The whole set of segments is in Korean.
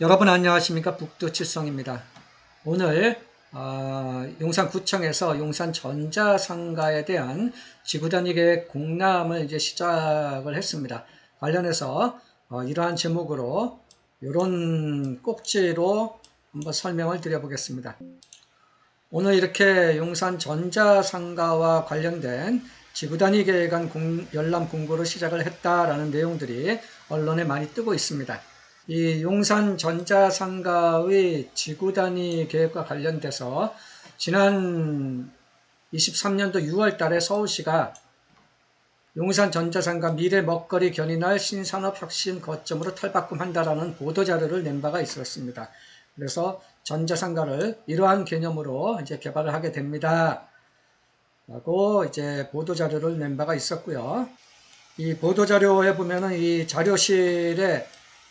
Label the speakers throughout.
Speaker 1: 여러분 안녕하십니까? 북두칠성입니다. 오늘 용산구청에서 용산전자상가에 대한 지구단위 계획 공람을 이제 시작을 했습니다. 관련해서 이러한 제목으로 이런 꼭지로 한번 설명을 드려보겠습니다. 오늘 이렇게 용산전자상가와 관련된 지구단위 계획안 열람 공고를 시작을 했다라는 내용들이 언론에 많이 뜨고 있습니다. 이 용산전자상가의 지구단위 계획과 관련돼서 지난 23년도 6월 달에 서울시가 용산전자상가 미래 먹거리 견인할 신산업혁신 거점으로 탈바꿈한다라는 보도자료를 낸 바가 있었습니다. 그래서 전자상가를 이러한 개념으로 이제 개발을 하게 됩니다. 라고 이제 보도자료를 낸 바가 있었고요. 이 보도자료에 보면은 이 자료실에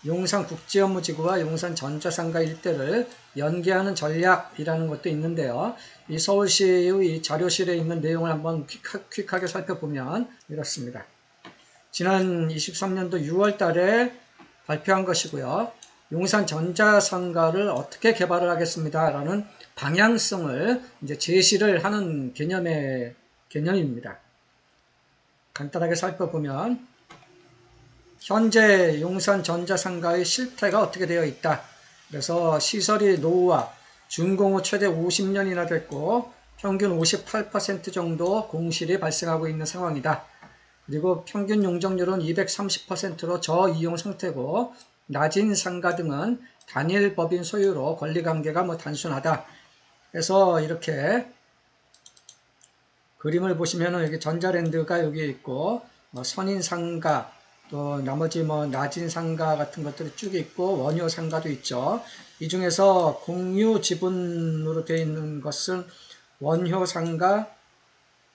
Speaker 1: 용산국제업무지구와 용산전자상가 일대를 연계하는 전략이라는 것도 있는데요. 이 서울시의 자료실에 있는 내용을 한번 퀵하게 살펴보면 이렇습니다. 지난 23년도 6월 달에 발표한 것이고요. 용산전자상가를 어떻게 개발을 하겠습니다. 라는 방향성을 이제 제시를 하는 개념입니다. 간단하게 살펴보면 현재 용산전자상가의 실태가 어떻게 되어 있다. 그래서 시설이 노후화, 준공후 최대 50년이나 됐고 평균 58% 정도 공실이 발생하고 있는 상황이다. 그리고 평균 용적률은 230%로 저이용 상태고 낮은 상가 등은 단일 법인 소유로 권리관계가 단순하다. 그래서 이렇게 그림을 보시면은 여기 전자랜드가 여기 있고 선인상가 또 나머지 낮은 상가 같은 것들이 쭉 있고 원효 상가도 있죠. 이 중에서 공유 지분으로 되어 있는 것은 원효 상가,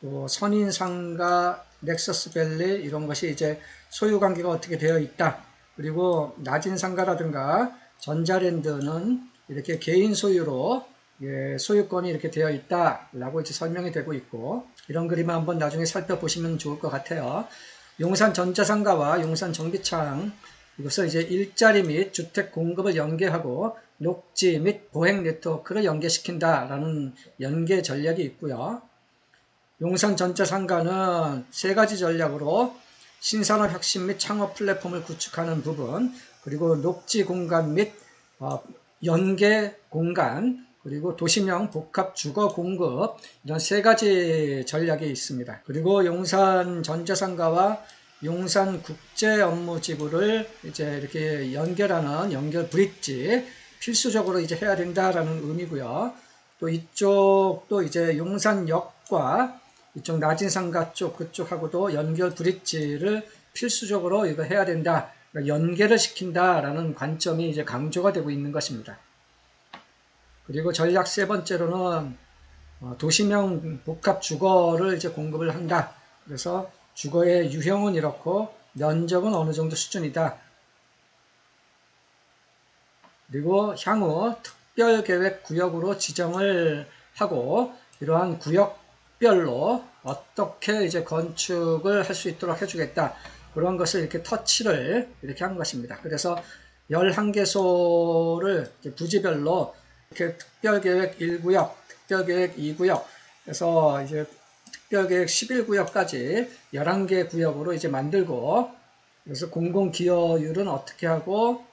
Speaker 1: 또 선인 상가, 넥서스 밸리 이런 것이 이제 소유 관계가 어떻게 되어 있다. 그리고 낮은 상가라든가 전자랜드는 이렇게 개인 소유로 소유권이 이렇게 되어 있다라고 이제 설명이 되고 있고 이런 그림을 한번 나중에 살펴보시면 좋을 것 같아요. 용산전자상가와 용산정비창 이것을 이제 일자리 및 주택 공급을 연계하고 녹지 및 보행 네트워크를 연계시킨다라는 연계 전략이 있고요. 용산전자상가는 세 가지 전략으로 신산업 혁신 및 창업 플랫폼을 구축하는 부분, 그리고 녹지 공간 및 연계 공간, 그리고 도시명 복합 주거 공급 이런 세 가지 전략이 있습니다. 그리고 용산전자상가와 용산국제업무지구를 이제 이렇게 연결하는 연결 브릿지 필수적으로 이제 해야 된다라는 의미고요. 또 이쪽도 이제 용산역과 이쪽 낮은 상가 쪽 그쪽하고도 연결 브릿지를 필수적으로 이거 해야 된다. 그러니까 연계를 시킨다라는 관점이 이제 강조가 되고 있는 것입니다. 그리고 전략 세 번째로는 도시명 복합 주거를 이제 공급을 한다. 그래서 주거의 유형은 이렇고 면적은 어느 정도 수준이다. 그리고 향후 특별계획 구역으로 지정을 하고 이러한 구역별로 어떻게 이제 건축을 할 수 있도록 해주겠다. 그런 것을 이렇게 터치를 이렇게 한 것입니다. 그래서 11개소를 부지별로 이렇게 특별계획 1구역, 특별계획 2구역, 그래서 이제 특별계획 11구역까지 11개 구역으로 이제 만들고, 그래서 공공기여율은 어떻게 하고,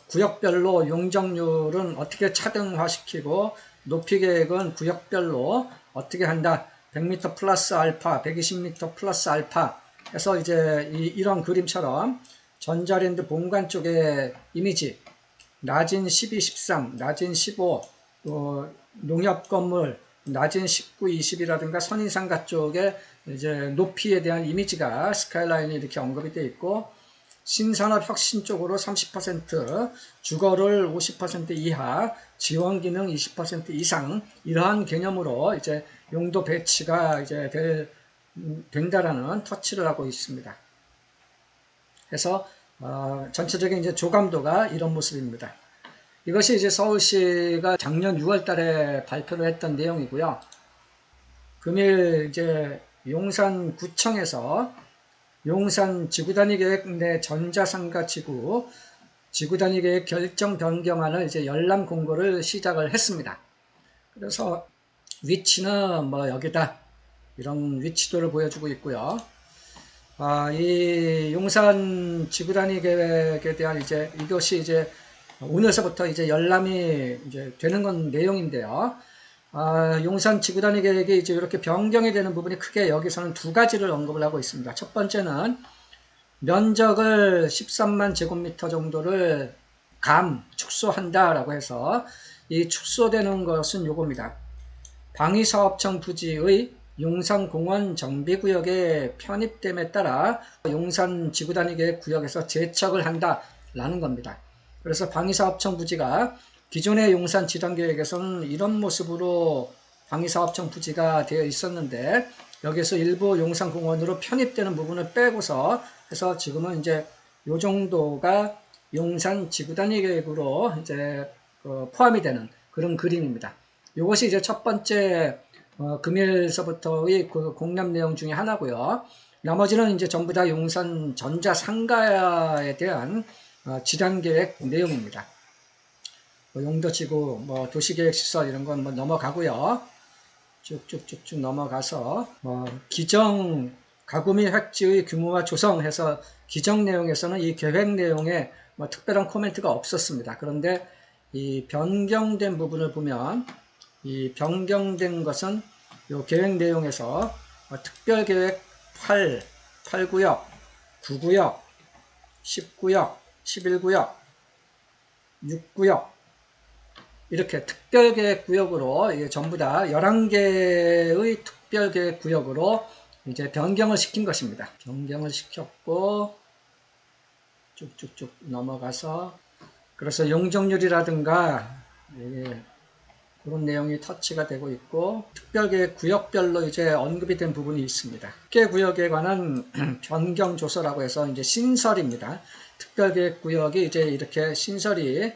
Speaker 1: 구역별로 용적률은 어떻게 차등화시키고, 높이 계획은 구역별로 어떻게 한다. 100m 플러스 알파, 120m 플러스 알파 해서 이제 이런 그림처럼 전자랜드 본관 쪽의 이미지, 낮은 12, 13, 낮은 15, 또 농협 건물, 낮은 19, 20이라든가 선인상가 쪽에 이제 높이에 대한 이미지가 스카이라인이 이렇게 언급이 되어 있고, 신산업 혁신 쪽으로 30%, 주거를 50% 이하, 지원 기능 20% 이상, 이러한 개념으로 이제 용도 배치가 이제 된다라는 터치를 하고 있습니다. 그래서 전체적인 이제 조감도가 이런 모습입니다. 이것이 이제 서울시가 작년 6월 달에 발표를 했던 내용이고요. 금일 이제 용산구청에서 용산 지구단위계획 내 전자상가 지구단위계획 결정 변경안을 이제 열람 공고를 시작을 했습니다. 그래서 위치는 뭐 여기다 이런 위치도를 보여주고 있고요. 이 용산 지구단위 계획에 대한 이것이 이제 오늘서부터 이제 열람이 이제 되는 건 내용인데요. 용산 지구단위 계획이 이제 이렇게 변경이 되는 부분이 크게 여기서는 두 가지를 언급을 하고 있습니다. 첫 번째는 면적을 13만 제곱미터 정도를 축소한다라고 해서 이 축소되는 것은 요겁니다. 방위사업청 부지의 용산공원 정비구역에 편입됨에 따라 용산 지구단위계획 구역에서 제척을 한다라는 겁니다. 그래서 방위사업청 부지가 기존의 용산 지단계획에서는 이런 모습으로 방위사업청 부지가 되어 있었는데 여기서 일부 용산공원으로 편입되는 부분을 빼고서 해서 지금은 이제 요 정도가 용산 지구단위계획으로 이제 포함이 되는 그런 그림입니다. 이것이 이제 첫 번째 금일서부터의 그 공람 내용 중에 하나고요. 나머지는 이제 전부 다 용산 전자상가에 대한 지단계획 내용입니다. 용도지구, 도시계획시설 이런 건 넘어가고요. 쭉쭉쭉쭉 넘어가서 기정 가구 및 획지의 규모와 조성해서 기정 내용에서는 이 계획 내용에 특별한 코멘트가 없었습니다. 그런데 이 변경된 부분을 보면 이 변경된 것은 이 계획 내용에서 특별계획 8구역, 9구역, 10구역, 11구역, 6구역 이렇게 특별계획 구역으로 전부 다 11개의 특별계획 구역으로 이제 변경을 시킨 것입니다. 변경을 시켰고 쭉쭉쭉 넘어가서 그래서 용적률이라든가 그런 내용이 터치가 되고 있고 특별계획 구역별로 이제 언급이 된 부분이 있습니다. 특별구역에 관한 변경 조서라고 해서 이제 신설입니다. 특별계획 구역이 이제 이렇게 신설이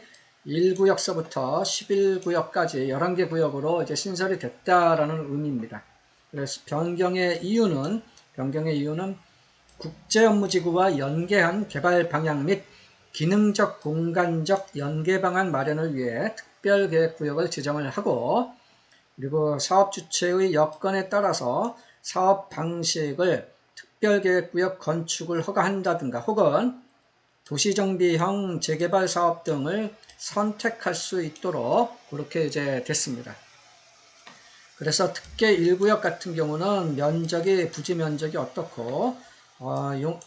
Speaker 1: 1구역서부터 11구역까지 11개 구역으로 이제 신설이 됐다라는 의미입니다. 그래서 변경의 이유는 국제업무지구와 연계한 개발 방향 및 기능적 공간적 연계 방안 마련을 위해 특별계획구역을 지정을 하고 그리고 사업 주체의 여건에 따라서 사업 방식을 특별계획구역 건축을 허가한다든가 혹은 도시정비형 재개발 사업 등을 선택할 수 있도록 그렇게 이제 됐습니다. 그래서 특계 1구역 같은 경우는 부지 면적이 어떻고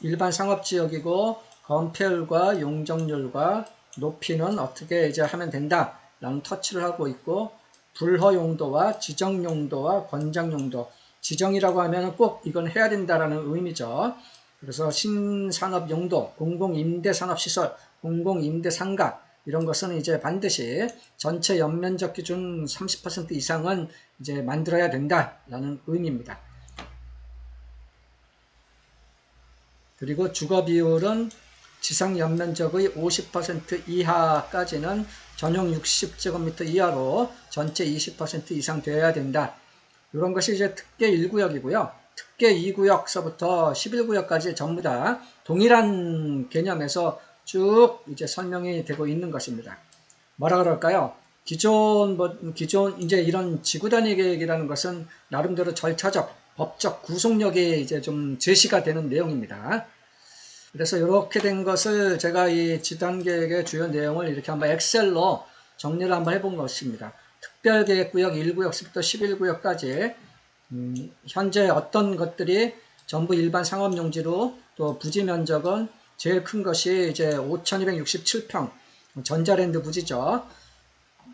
Speaker 1: 일반 상업지역이고 건폐율과 용적률과 높이는 어떻게 이제 하면 된다라는 터치를 하고 있고 불허 용도와 지정 용도와 권장 용도 지정이라고 하면 꼭 이건 해야 된다라는 의미죠. 그래서 신산업 용도, 공공임대산업시설, 공공임대상가 이런 것은 이제 반드시 전체 연면적 기준 30% 이상은 이제 만들어야 된다라는 의미입니다. 그리고 주거 비율은 지상 연면적의 50% 이하까지는 전용 60제곱미터 이하로 전체 20% 이상 되어야 된다. 이런 것이 이제 특계 1구역이고요. 특계 2구역서부터 11구역까지 전부 다 동일한 개념에서 쭉 이제 설명이 되고 있는 것입니다. 뭐라 그럴까요? 기존 이제 이런 지구단위 계획이라는 것은 나름대로 절차적, 법적 구속력이 이제 좀 제시가 되는 내용입니다. 그래서 이렇게 된 것을 제가 이 지단계획의 주요 내용을 이렇게 한번 엑셀로 정리를 한번 해본 것입니다. 특별계획구역 1구역부터 11구역까지 현재 어떤 것들이 전부 일반 상업용지로 또 부지 면적은 제일 큰 것이 이제 5267평 전자랜드 부지죠.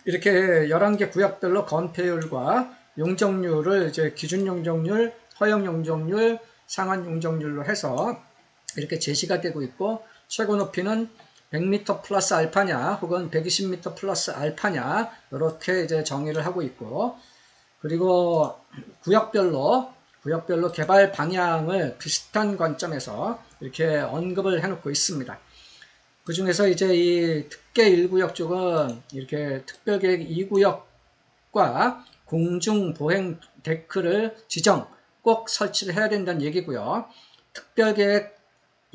Speaker 1: 이렇게 11개 구역별로 건폐율과 용적률을 이제 기준 용적률, 허용 용적률, 상한 용적률로 해서 이렇게 제시가 되고 있고 최고 높이는 100m 플러스 알파냐 혹은 120m 플러스 알파냐 이렇게 이제 정의를 하고 있고 그리고 구역별로 개발 방향을 비슷한 관점에서 이렇게 언급을 해놓고 있습니다. 그 중에서 이제 이 특계 1구역 쪽은 이렇게 특별계획 2구역과 공중보행 데크를 꼭 설치를 해야 된다는 얘기고요. 특별계획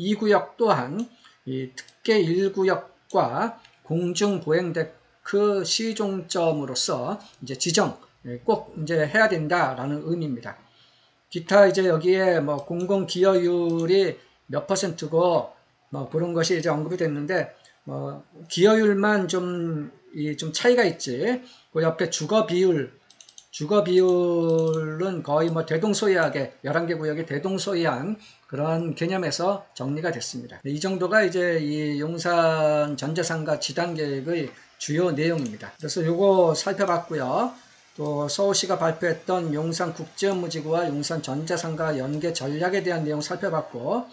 Speaker 1: 2구역 또한 이 특계 1구역과 공중보행데크 시종점으로서 이제 지정 꼭 이제 해야 된다라는 의미입니다. 기타 이제 여기에 뭐 공공기여율이 몇 %고 뭐 그런 것이 이제 언급이 됐는데 뭐 기여율만 좀 차이가 있지. 그 옆에 주거비율은 거의 뭐 대동소이하게 11개 구역이 대동소이한 그런 개념에서 정리가 됐습니다. 이 정도가 이제 이 용산 전자상가 지단 계획의 주요 내용입니다. 그래서 요거 살펴봤고요. 또 서울시가 발표했던 용산국제업무지구와 용산전자상가 연계 전략에 대한 내용 살펴봤고,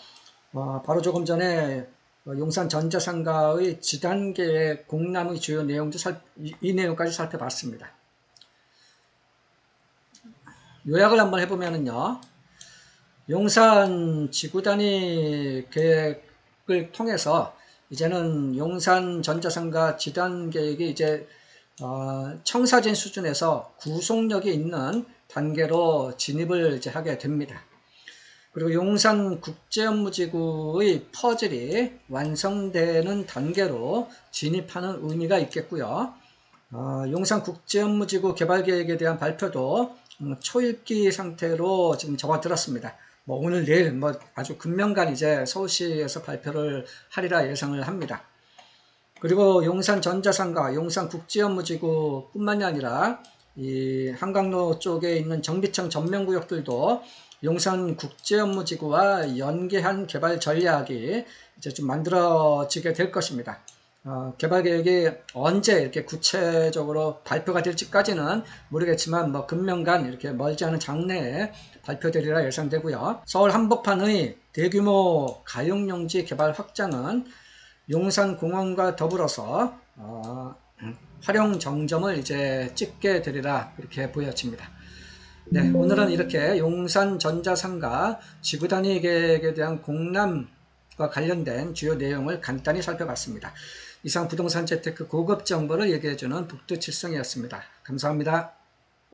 Speaker 1: 바로 조금 전에 용산전자상가의 지단계획 공람의 주요 내용도 이 내용까지 살펴봤습니다. 요약을 한번 해보면은요, 용산 지구단위 계획을 통해서 이제는 용산 전자상가 지단 계획이 이제 청사진 수준에서 구속력이 있는 단계로 진입을 이제 하게 됩니다. 그리고 용산 국제업무지구의 퍼즐이 완성되는 단계로 진입하는 의미가 있겠고요. 용산 국제업무지구 개발계획에 대한 발표도 초읽기 상태로 지금 접어들었습니다. 뭐 오늘 내일 뭐 아주 금명간 이제 서울시에서 발표를 하리라 예상을 합니다. 그리고 용산 전자상가, 용산 국제업무지구 뿐만이 아니라 이 한강로 쪽에 있는 정비청 전면구역들도 용산 국제업무지구와 연계한 개발 전략이 이제 좀 만들어지게 될 것입니다. 개발 계획이 언제 이렇게 구체적으로 발표가 될지까지는 모르겠지만 뭐 금명간 이렇게 멀지 않은 장래에 발표되리라 예상되고요. 서울 한복판의 대규모 가용용지 개발 확장은 용산공원과 더불어서 활용 정점을 이제 찍게 되리라 이렇게 보여집니다. 네, 오늘은 이렇게 용산 전자상가 지구단위 계획에 대한 공람과 관련된 주요 내용을 간단히 살펴봤습니다. 이상 부동산 재테크 고급 정보를 얘기해주는 북두칠성이었습니다. 감사합니다.